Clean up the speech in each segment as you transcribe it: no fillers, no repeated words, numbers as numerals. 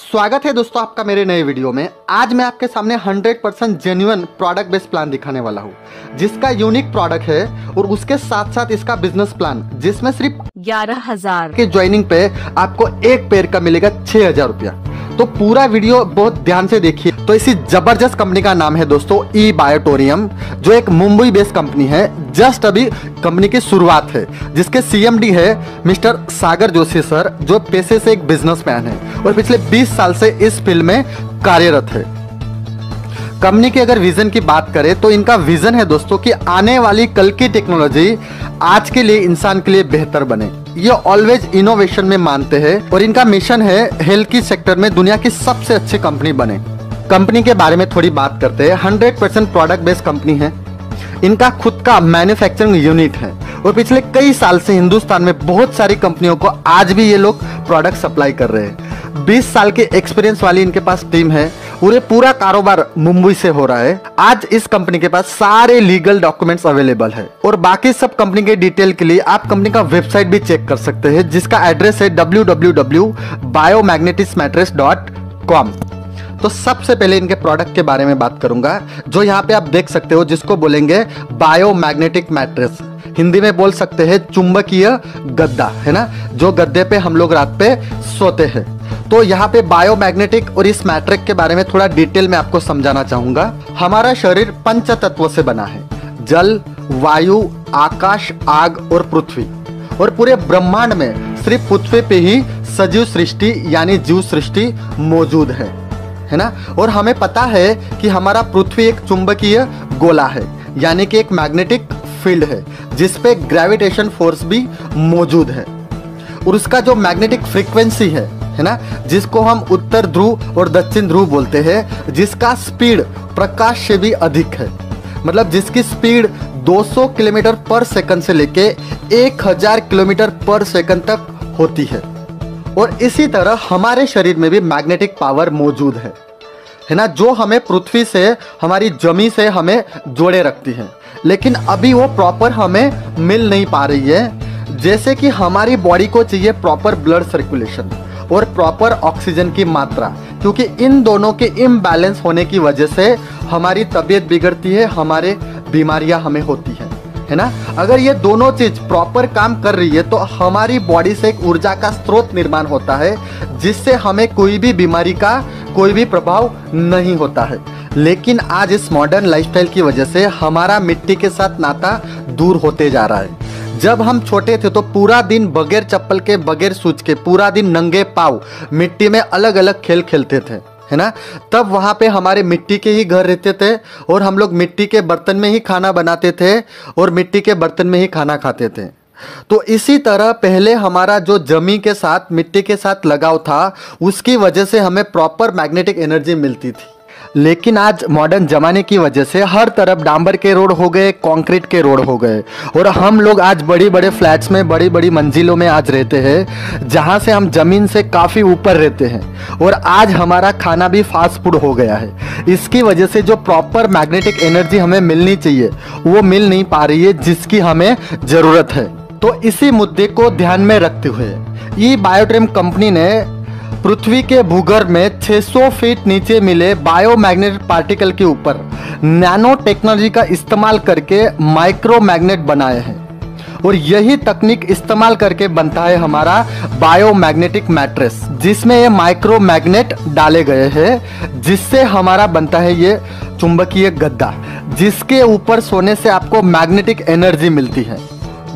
स्वागत है दोस्तों आपका मेरे नए वीडियो में। आज मैं आपके सामने 100% जेन्युइन प्रोडक्ट बेस्ड प्लान दिखाने वाला हूँ, जिसका यूनिक प्रोडक्ट है और उसके साथ साथ इसका बिजनेस प्लान, जिसमें सिर्फ 11,000 के ज्वाइनिंग पे आपको एक पेयर का मिलेगा 6,000 रुपया। तो पूरा वीडियो बहुत ध्यान से देखिए। तो इसी जबरदस्त कंपनी का नाम है दोस्तों ई बायोटोरियम, जो एक मुंबई बेस्ड कंपनी है। जस्ट अभी कंपनी की शुरुआत है, जिसके सीएमडी है मिस्टर सागर जोशी सर, जो पेशे से एक बिजनेसमैन है और पिछले 20 साल से इस फील्ड में कार्यरत है। कंपनी के अगर विजन की बात करें तो इनका विजन है दोस्तों कि आने वाली कल की टेक्नोलॉजी आज के लिए इंसान के लिए बेहतर बने। ये ऑलवेज इनोवेशन में मानते हैं और इनका मिशन है हेल्थ की सेक्टर में दुनिया की सबसे अच्छी कंपनी बने। कंपनी के बारे में थोड़ी बात करते हैं। 100% प्रोडक्ट बेस्ड कंपनी है। इनका खुद का मैन्युफैक्चरिंग यूनिट है और पिछले कई साल से हिंदुस्तान में बहुत सारी कंपनियों को आज भी ये लोग प्रोडक्ट सप्लाई कर रहे हैं। 20 साल के एक्सपीरियंस वाली इनके पास टीम है और ये पूरा कारोबार मुंबई से हो रहा है। आज इस कंपनी के पास सारे लीगल डॉक्यूमेंट्स अवेलेबल है और बाकी सब कंपनी के डिटेल के लिए आप कंपनी का वेबसाइट भी चेक कर सकते हैं, जिसका एड्रेस है www.biomagneticmatrix.com। तो सबसे पहले इनके प्रोडक्ट के बारे में बात करूंगा, जो यहाँ पे आप देख सकते हो, जिसको बोलेंगे बायोमैग्नेटिक मैट्रेस। हिंदी में बोल सकते हैं चुंबकीय गद्दा, है ना, जो गद्दे पे हम लोग रात पे सोते हैं। तो यहाँ पे बायोमैग्नेटिक और इस मैट्रिक के बारे में थोड़ा डिटेल में आपको समझाना चाहूंगा। हमारा शरीर पंच तत्वों से बना है, जल, वायु, आकाश, आग और पृथ्वी। और पूरे ब्रह्मांड में सिर्फ पृथ्वी पे ही सजीव सृष्टि यानी जीव सृष्टि मौजूद है ना। और हमें पता है कि हमारा पृथ्वी एक चुंबकीय गोला है, यानी कि एक मैग्नेटिक फील्ड है, जिसपे ग्रेविटेशन फोर्स भी मौजूद है। और उसका जो मैग्नेटिक फ्रीक्वेंसी है ना, जिसको हम उत्तर ध्रुव और दक्षिण ध्रुव बोलते हैं, जिसका स्पीड प्रकाश से भी अधिक है। मतलब जिसकी स्पीड 200 किलोमीटर पर सेकंड से लेके 1000 किलोमीटर पर सेकंड तक होती है। और इसी तरह हमारे शरीर में भी मैग्नेटिक पावर मौजूद है ना, जो हमें पृथ्वी से, हमारी जमीन से हमें जोड़े रखती है। लेकिन अभी वो प्रॉपर हमें मिल नहीं पा रही है। जैसे कि हमारी बॉडी को चाहिए प्रॉपर ब्लड सर्कुलेशन और प्रॉपर ऑक्सीजन की मात्रा, क्योंकि इन दोनों के इम्बैलेंस होने की वजह से हमारी तबीयत बिगड़ती है, हमारे बीमारियां हमें होती है ना। अगर ये दोनों चीज प्रॉपर काम कर रही है तो हमारी बॉडी से एक ऊर्जा का स्रोत निर्माण होता है, जिससे हमें कोई भी बीमारी का कोई भी प्रभाव नहीं होता है। लेकिन आज इस मॉडर्न लाइफस्टाइल की वजह से हमारा मिट्टी के साथ नाता दूर होते जा रहा है। जब हम छोटे थे तो पूरा दिन बगैर चप्पल के, बगैर शूज के, पूरा दिन नंगे पाँव मिट्टी में अलग अलग खेल खेलते थे, है ना। तब वहाँ पे हमारे मिट्टी के ही घर रहते थे और हम लोग मिट्टी के बर्तन में ही खाना बनाते थे और मिट्टी के बर्तन में ही खाना खाते थे। तो इसी तरह पहले हमारा जो जमीन के साथ, मिट्टी के साथ लगाव था, उसकी वजह से हमें प्रॉपर मैग्नेटिक एनर्जी मिलती थी। लेकिन आज मॉडर्न जमाने की वजह से हर तरफ डांबर के रोड हो गए, कंक्रीट के रोड हो गए और हम लोग आज बड़ी बड़े फ्लैट्स में, बड़ी बड़ी मंजिलों में आज रहते हैं, जहां से हम जमीन से काफ़ी ऊपर रहते हैं। और आज हमारा खाना भी फास्ट फूड हो गया है। इसकी वजह से जो प्रॉपर मैग्नेटिक एनर्जी हमें मिलनी चाहिए वो मिल नहीं पा रही है, जिसकी हमें ज़रूरत है। तो इसी मुद्दे को ध्यान में रखते हुए ई बायोटोरियम कंपनी ने पृथ्वी के भूगर्भ में 600 फीट नीचे मिले बायोमैग्नेटिक पार्टिकल के ऊपर नैनो टेक्नोलॉजी का इस्तेमाल करके माइक्रो मैग्नेट बनाए हैं। और यही तकनीक इस्तेमाल करके बनता है हमारा बायोमैग्नेटिक मैट्रेस, जिसमें ये माइक्रो मैग्नेट डाले गए हैं, जिससे हमारा बनता है ये चुंबकीय गद्दा, जिसके ऊपर सोने से आपको मैग्नेटिक एनर्जी मिलती है।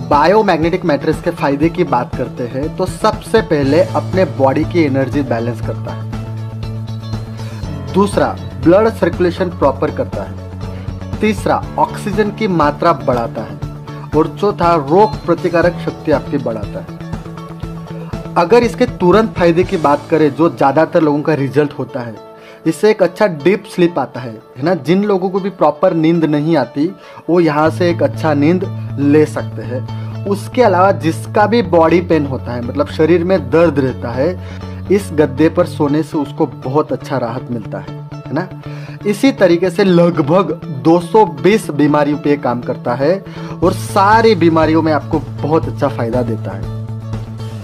बायोमैग्नेटिक मैट्रेस के फायदे की बात करते हैं तो सबसे पहले अपने बॉडी की एनर्जी बैलेंस करता है। दूसरा, ब्लड सर्कुलेशन प्रॉपर करता है। तीसरा, ऑक्सीजन की मात्रा बढ़ाता है। और चौथा, रोग प्रतिकारक शक्ति आपकी बढ़ाता है। अगर इसके तुरंत फायदे की बात करें, जो ज्यादातर लोगों का रिजल्ट होता है, इससे एक अच्छा डीप स्लीप आता है ना। जिन लोगों को भी प्रॉपर नींद नहीं आती वो यहाँ से एक अच्छा नींद ले सकते हैं। उसके अलावा जिसका भी बॉडी पेन होता है, मतलब शरीर में दर्द रहता है, इस गद्दे पर सोने से उसको बहुत अच्छा राहत मिलता है ना। इसी तरीके से लगभग 220 बीमारियों पे काम करता है और सारी बीमारियों में आपको बहुत अच्छा फायदा देता है।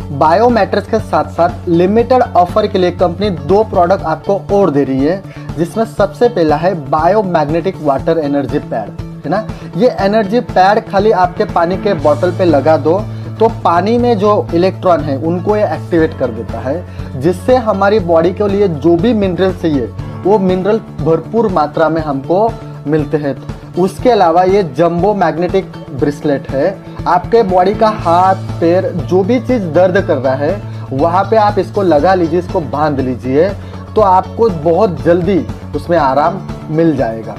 बायो मैट्रेस के साथ साथ लिमिटेड ऑफर के लिए कंपनी 2 प्रोडक्ट आपको और दे रही है, जिसमें सबसे पहला है bio magnetic water energy pad, है ना। ये एनर्जी पैड खाली आपके पानी के बोतल पे लगा दो तो पानी में जो इलेक्ट्रॉन है उनको ये एक्टिवेट कर देता है, जिससे हमारी बॉडी के लिए जो भी मिनरल चाहिए वो मिनरल भरपूर मात्रा में हमको मिलते हैं। उसके अलावा ये जंबो मैग्नेटिक ब्रेसलेट है, आपके बॉडी का हाथ पैर जो भी चीज़ दर्द कर रहा है वहाँ पे आप इसको लगा लीजिए, इसको बांध लीजिए तो आपको बहुत जल्दी उसमें आराम मिल जाएगा।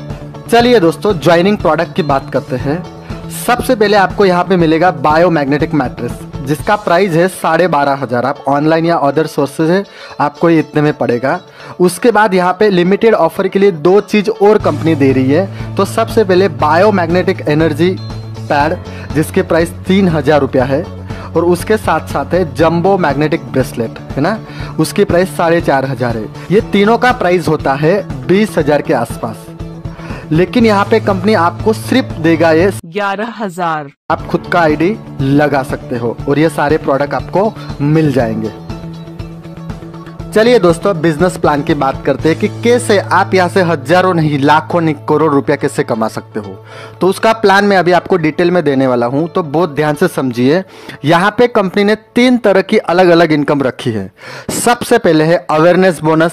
चलिए दोस्तों, ज्वाइनिंग प्रोडक्ट की बात करते हैं। सबसे पहले आपको यहाँ पे मिलेगा बायो मैग्नेटिक मैट्रेस, जिसका प्राइस है 12,500। आप ऑनलाइन या अदर सोर्सेज है आपको ये इतने में पड़ेगा। उसके बाद यहाँ पे लिमिटेड ऑफर के लिए 2 चीज़ और कंपनी दे रही है। तो सबसे पहले बायो मैग्नेटिक एनर्जी पैड, जिसके प्राइस 3,000 रुपया है, और उसके साथ साथ है जंबो मैग्नेटिक ब्रेसलेट, है ना, उसकी प्राइस 4,500 है। ये तीनों का प्राइस होता है 20,000 के आसपास, लेकिन यहाँ पे कंपनी आपको सिर्फ देगा ये 11,000। आप खुद का आईडी लगा सकते हो और ये सारे प्रोडक्ट आपको मिल जाएंगे। चलिए दोस्तों, बिजनेस प्लान की बात करते हैं कि कैसे आप यहाँ से हजारों नहीं लाखों नहीं करोड़ रुपया कैसे कमा सकते हो। तो उसका प्लान मैं अभी आपको डिटेल में देने वाला हूँ, तो बहुत ध्यान से समझिए। यहाँ पे कंपनी ने 3 तरह की अलग अलग इनकम रखी है। सबसे पहले है अवेयरनेस बोनस,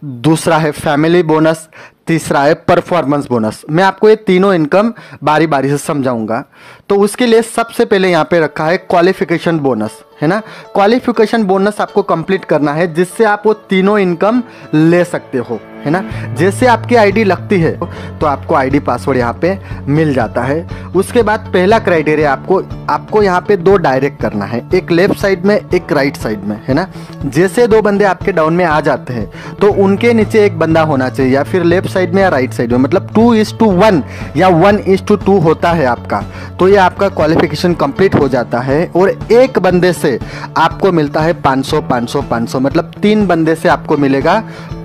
दूसरा है फैमिली बोनस, तीसरा है परफॉर्मेंस बोनस। मैं आपको ये तीनों इनकम बारी बारी से समझाऊंगा। तो उसके लिए सबसे पहले यहाँ पे रखा है क्वालिफिकेशन बोनस, है ना। क्वालिफिकेशन बोनस आपको कंप्लीट करना है, जिससे आप वो तीनों इनकम ले सकते हो, है ना। जैसे आपकी आईडी लगती है तो आपको आईडी पासवर्ड यहाँ पे मिल जाता है। उसके बाद पहला क्राइटेरिया आपको यहाँ पे 2 डायरेक्ट करना है, एक लेफ्ट साइड में एक राइट साइड में, है ना। जैसे 2 बंदे आपके डाउन में आ जाते हैं तो उनके नीचे एक बंदा होना चाहिए, या फिर लेफ्ट साइड में या राइट साइड में, मतलब 2:1 या 1:2 होता है आपका, तो ये आपका क्वालिफिकेशन कंप्लीट हो जाता है। और एक बंदे से आपको मिलता है 500 500 500, मतलब 3 बंदे से आपको मिलेगा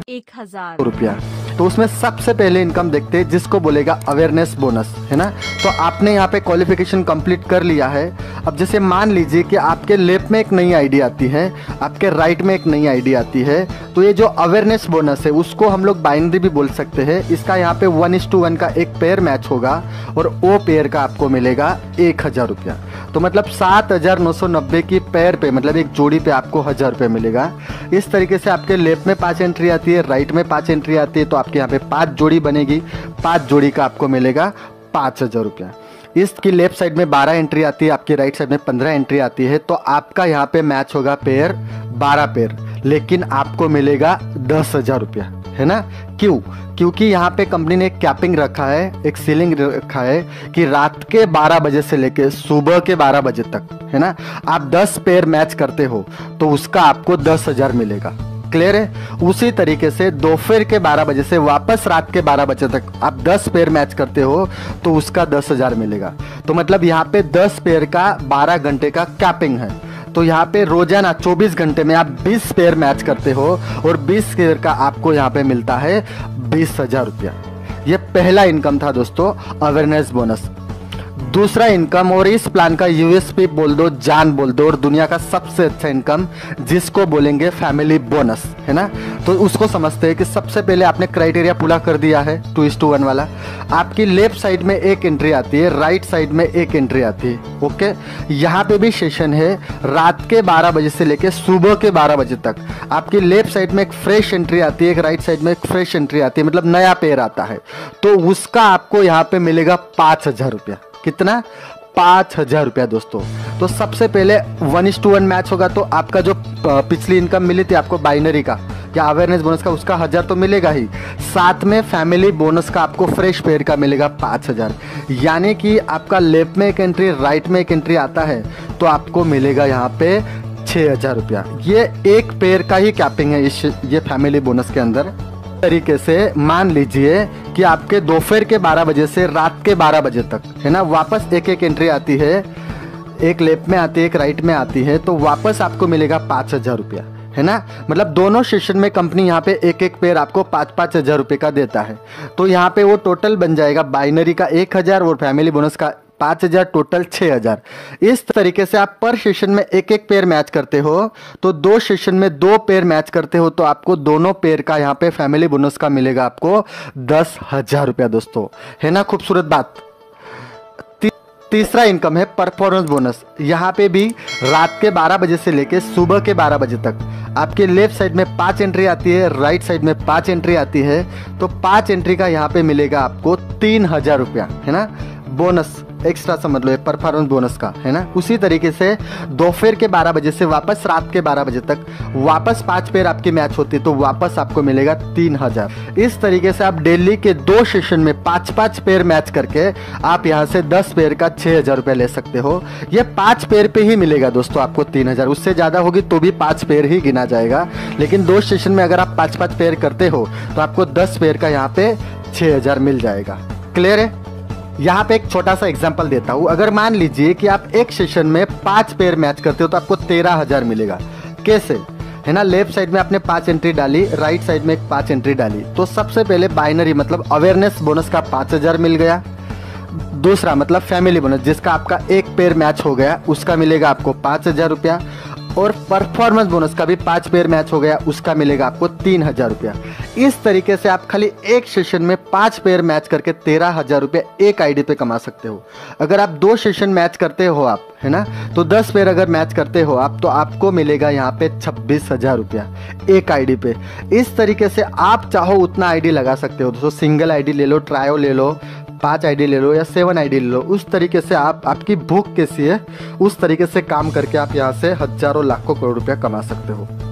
1,000 रुपया। तो उसमें सबसे पहले इनकम देखते हैं जिसको बोलेगा अवेयरनेस बोनस, है ना। तो आपने यहाँ पे क्वालिफिकेशन कंप्लीट कर लिया है। अब जैसे मान लीजिए कि आपके लेफ्ट में एक नई आईडी आती है, आपके राइट में एक नई आईडी आती है, तो ये जो अवेयरनेस बोनस है उसको हम लोग बाइनरी भी बोल सकते हैं। इसका यहाँ पे 1:1 का एक पेयर मैच होगा और वो पेयर का आपको मिलेगा 1,000 रुपया। तो मतलब 7,990 की पेयर पे, मतलब एक जोड़ी पे आपको 1,000 रुपये मिलेगा। इस तरीके से आपके लेफ्ट में 5 एंट्री आती है, राइट में 5 एंट्री आती है, तो आपके यहाँ पे 5 जोड़ी बनेगी। 5 जोड़ी का आपको मिलेगा 5,000 रुपया। इसकी लेफ्ट साइड में 12 एंट्री आती है, आपकी राइट साइड में 15 एंट्री आती है, तो आपका यहाँ पे मैच होगा पेयर 12 पेयर, लेकिन आपको मिलेगा 10,000 रुपया, है ना। क्यों? क्योंकि यहाँ पे कंपनी ने एक कैपिंग रखा है, एक सीलिंग रखा है कि रात के 12 बजे से लेके सुबह के 12 बजे तक, है ना, आप 10 पेयर मैच करते हो तो उसका आपको 10,000 मिलेगा। क्लियर है? उसी तरीके से दोपहर के 12 बजे से वापस रात के 12 बजे तक आप 10 पेयर मैच करते हो तो उसका 10,000 मिलेगा। तो मतलब यहाँ पे 10 पेयर का 12 घंटे का कैपिंग है। तो यहाँ पे रोजाना 24 घंटे में आप 20 पेयर मैच करते हो और 20 पेयर का आपको यहाँ पे मिलता है 20,000 रुपया। ये पहला इनकम था दोस्तों, अवेयरनेस बोनस। दूसरा इनकम, और इस प्लान का यूएसपी बोल दो, जान बोल दो, और दुनिया का सबसे अच्छा इनकम जिसको बोलेंगे फैमिली बोनस, है ना। तो उसको समझते हैं कि सबसे पहले आपने क्राइटेरिया पूरा कर दिया है 2:1 वाला। आपकी लेफ्ट साइड में एक एंट्री आती है, राइट साइड में एक एंट्री आती है, ओके। यहाँ पे भी सेशन है रात के 12 बजे से लेके सुबह के 12 बजे तक। आपकी लेफ्ट साइड में एक फ्रेश एंट्री आती है, एक राइट साइड में एक फ्रेश एंट्री आती है, मतलब नया पेयर आता है, तो उसका आपको यहाँ पे मिलेगा 5,000 रुपया। कितना? 5,000 रुपया दोस्तों। तो सबसे पहले 1:1 मैच होगा, तो आपका जो पिछली इनकम मिली थी आपको बाइनरी का या अवेयरनेस बोनस का, उसका 1,000 तो मिलेगा ही, साथ में फैमिली बोनस का आपको फ्रेश पेयर का मिलेगा 5,000। यानी कि आपका लेफ्ट में एक एंट्री, राइट में एक एंट्री आता है, तो आपको मिलेगा यहाँ पे 6,000 रुपया। ये एक पेयर का ही कैपिंग है ये फैमिली बोनस के अंदर। तरीके से मान लीजिए कि आपके दोपहर के 12 बजे से रात के 12 बजे तक, है ना, वापस एक एक एंट्री आती है, एक लेफ्ट में आती है, एक राइट में आती है, तो वापस आपको मिलेगा 5,000 रुपया, है ना। मतलब दोनों सेशन में कंपनी यहाँ पे एक एक पेयर आपको 5-5 हज़ार रुपये का देता है। तो यहाँ पे वो टोटल बन जाएगा बाइनरी का 1,000 और फैमिली बोनस का 5,000, टोटल 6,000। इस तरीके से आप पर सेशन में एक एक पेयर मैच करते हो, तो 2 सेशन में 2 पेयर मैच करते हो, तो आपको दोनों पेयर का यहाँ पे फैमिली बोनस का मिलेगा आपको 10,000 रुपया दोस्तों। है ना खूबसूरत बात। तीसरा इनकम है परफॉर्मेंस बोनस। यहाँ पे भी रात के 12 बजे से लेके सुबह के 12 बजे तक आपके लेफ्ट साइड में 5 एंट्री आती है, राइट साइड में 5 एंट्री आती है, तो 5 एंट्री का यहाँ पे मिलेगा आपको 3,000 रुपया, है ना, बोनस एक्स्ट्रा समझ लो, ये परफॉर्मेंस बोनस का, है ना। उसी तरीके से दोपहर के 12 बजे से वापस रात के 12 बजे तक वापस 5 पेयर आपकी मैच होती है, तो वापस आपको मिलेगा 3,000। इस तरीके से आप डेली के 2 सेशन में 5-5 पेयर मैच करके आप यहाँ से 10 पेयर का 6,000 रुपया ले सकते हो। ये 5 पेयर पे ही मिलेगा दोस्तों आपको 3,000, उससे ज़्यादा होगी तो भी 5 पेयर ही गिना जाएगा, लेकिन 2 सेशन में अगर आप 5-5 पेयर करते हो तो आपको 10 पेयर का यहाँ पे 6,000 मिल जाएगा। क्लियर है। यहाँ पे एक छोटा सा एग्जांपल देता हूँ। अगर मान लीजिए कि आप एक सेशन में 5 पेयर मैच करते हो तो आपको 13,000 मिलेगा। कैसे, है ना, लेफ्ट साइड में आपने 5 एंट्री डाली, राइट साइड में 5 एंट्री डाली, तो सबसे पहले बाइनरी मतलब अवेयरनेस बोनस का 5,000 मिल गया। दूसरा मतलब फैमिली बोनस जिसका आपका एक पेयर मैच हो गया उसका मिलेगा आपको 5,000 रुपया, और परफॉर्मेंस बोनस का भी 5 पेयर मैच हो गया उसका मिलेगा आपको 3,000 रुपया। इस तरीके से आप खाली एक सेशन में 5 पेयर मैच करके 13,000 रुपये एक आईडी पे कमा सकते हो। अगर आप 2 सेशन मैच करते हो आप, है ना, तो 10 पेयर अगर मैच करते हो आप, तो आपको मिलेगा यहाँ पे 26,000 रुपया एक आईडी पे। इस तरीके से आप चाहो उतना आईडी लगा सकते हो दोस्तों। सिंगल आईडी ले लो, ट्रायो ले लो, 5 आईडी ले लो या 7 आईडी ले लो, उस तरीके से आप, आपकी भूख कैसी है उस तरीके से काम करके आप यहाँ से हजारों लाखों करोड़ रुपया कमा सकते हो।